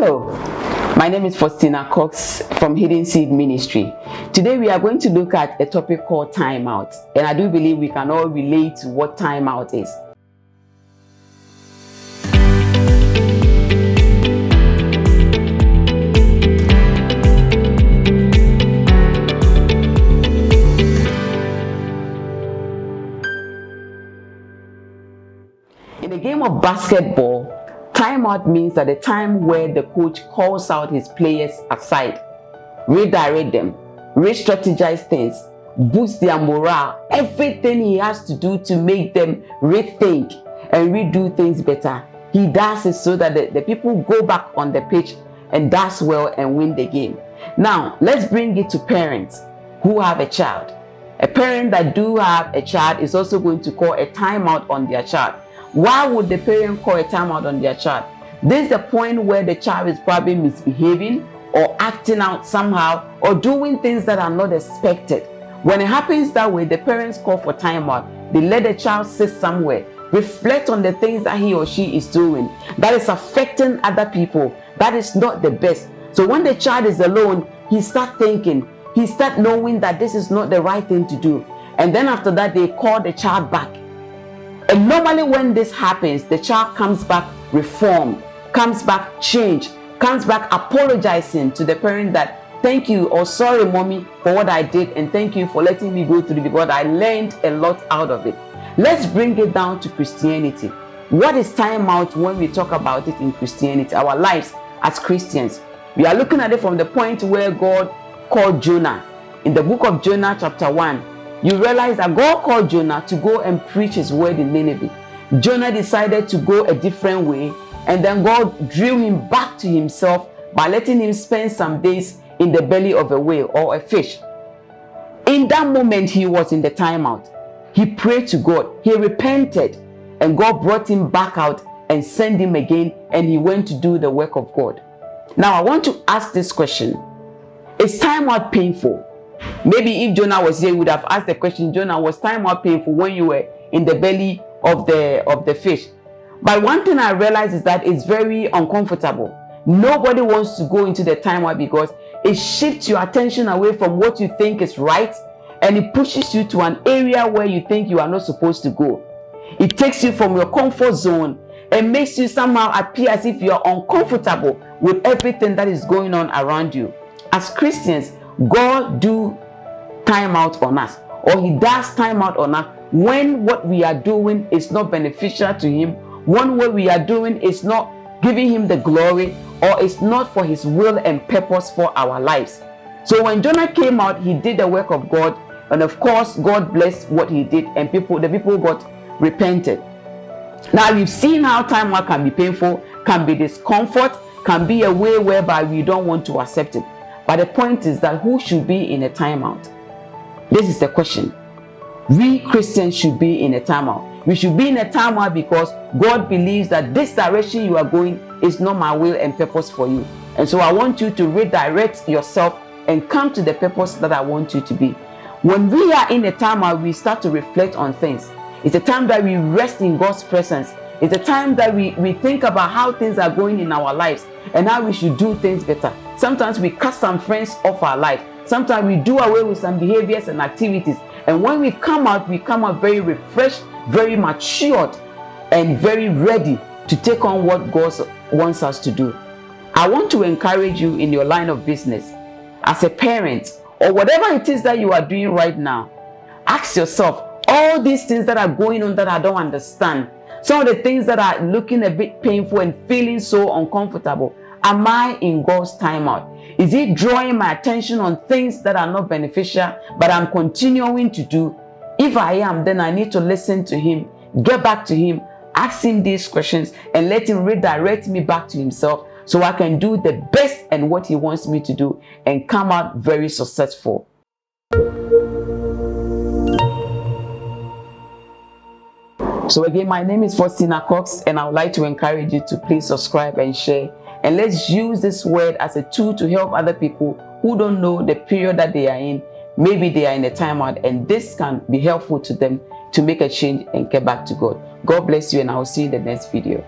Hello, my name is Faustina from Hidden Seed Ministry. Today we are going to look at a topic called timeout, and I do believe we can all relate to what timeout is. In the game of basketball, timeout means that the time where the coach calls out his players aside, redirect them, re-strategize things, boost their morale, everything he has to do to make them rethink and redo things better. He does it so that the people go back on the pitch and does well and win the game. Now, let's bring it to parents who have a child. A parent that do have a child is also going to call a timeout on their child. Why would the parent call a timeout on their child? This is the point where the child is probably misbehaving or acting out somehow or doing things that are not expected. When it happens that way, the parents call for timeout. They let the child sit somewhere, reflect on the things that he or she is doing that is affecting other people. That is not the best. So when the child is alone, he starts thinking, he starts knowing that this is not the right thing to do. And then after that, they call the child back. And normally when this happens, the child comes back reformed, comes back changed, comes back apologizing to the parent that thank you or sorry mommy for what I did and thank you for letting me go through it because I learned a lot out of it. Let's bring it down to Christianity. What is timeout when we talk about it in Christianity? Our lives as Christians. We are looking at it from the point where God called Jonah. In the book of Jonah chapter 1, you realize that God called Jonah to go and preach his word in Nineveh. Jonah decided to go a different way, and then God drew him back to himself by letting him spend some days in the belly of a whale or a fish. In that moment, he was in the timeout. He prayed to God, he repented, and God brought him back out and sent him again, and he went to do the work of God. Now, I want to ask this question. Is timeout painful? Maybe if Jonah was here, he would have asked the question, Jonah, was timeout painful when you were in the belly of the fish? But one thing I realized is that it's very uncomfortable. Nobody wants to go into the timeout because it shifts your attention away from what you think is right, and it pushes you to an area where you think you are not supposed to go. It takes you from your comfort zone and makes you somehow appear as if you are uncomfortable with everything that is going on around you. As Christians, God do time out on us, or he does time out on us when what we are doing is not beneficial to him, when what we are doing is not giving him the glory, or it's not for his will and purpose for our lives. So when Jonah came out, he did the work of God, and of course God blessed what he did, and the people got repented. Now we've seen how time out can be painful, can be discomfort, can be a way whereby we don't want to accept it. But the point is that who should be in a timeout? This is the question. We Christians should be in a timeout. We should be in a timeout because God believes that this direction you are going is not my will and purpose for you. And so I want you to redirect yourself and come to the purpose that I want you to be. When we are in a timeout, we start to reflect on things. It's a time that we rest in God's presence. It's a time that we think about how things are going in our lives and how we should do things better. Sometimes we cut some friends off our life. Sometimes we do away with some behaviors and activities. And when we come out very refreshed, very matured, and very ready to take on what God wants us to do. I want to encourage you in your line of business, as a parent, or whatever it is that you are doing right now. Ask yourself, all these things that are going on that I don't understand, some of the things that are looking a bit painful and feeling so uncomfortable, am I in God's timeout? Is he drawing my attention on things that are not beneficial, but I'm continuing to do? If I am, then I need to listen to him, get back to him, ask him these questions, and let him redirect me back to himself so I can do the best and what he wants me to do and come out very successful. So again, my name is Faustina, and I would like to encourage you to please subscribe and share. And let's use this word as a tool to help other people who don't know the period that they are in. Maybe they are in a timeout, and this can be helpful to them to make a change and get back to God. God bless you, and I will see you in the next video.